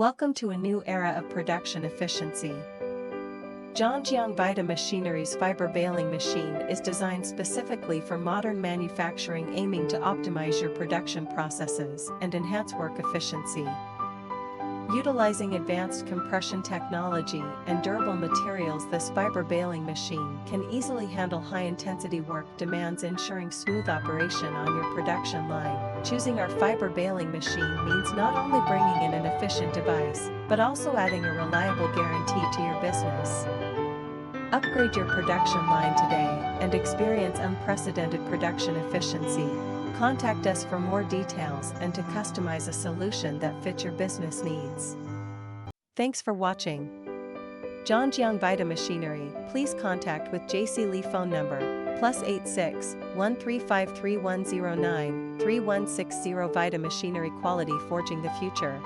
Welcome to a new era of production efficiency. Zhanjiang Weida Mchinery's fiber baling machine is designed specifically for modern manufacturing, aiming to optimize your production processes and enhance work efficiency. Utilizing advanced compression technology and durable materials, this fiber baling machine can easily handle high-intensity work demands, ensuring smooth operation on your production line. Choosing our fiber baling machine means not only bringing in an efficient device, but also adding a reliable guarantee to your business. Upgrade your production line today and experience unprecedented production efficiency. Contact us for more details and to customize a solution that fits your business needs. Thanks for watching. Zhanjiang Weida Mchinery. Please contact with JC Lee phone number +86 13531093 3160. Weida Mchinery, quality forging the future.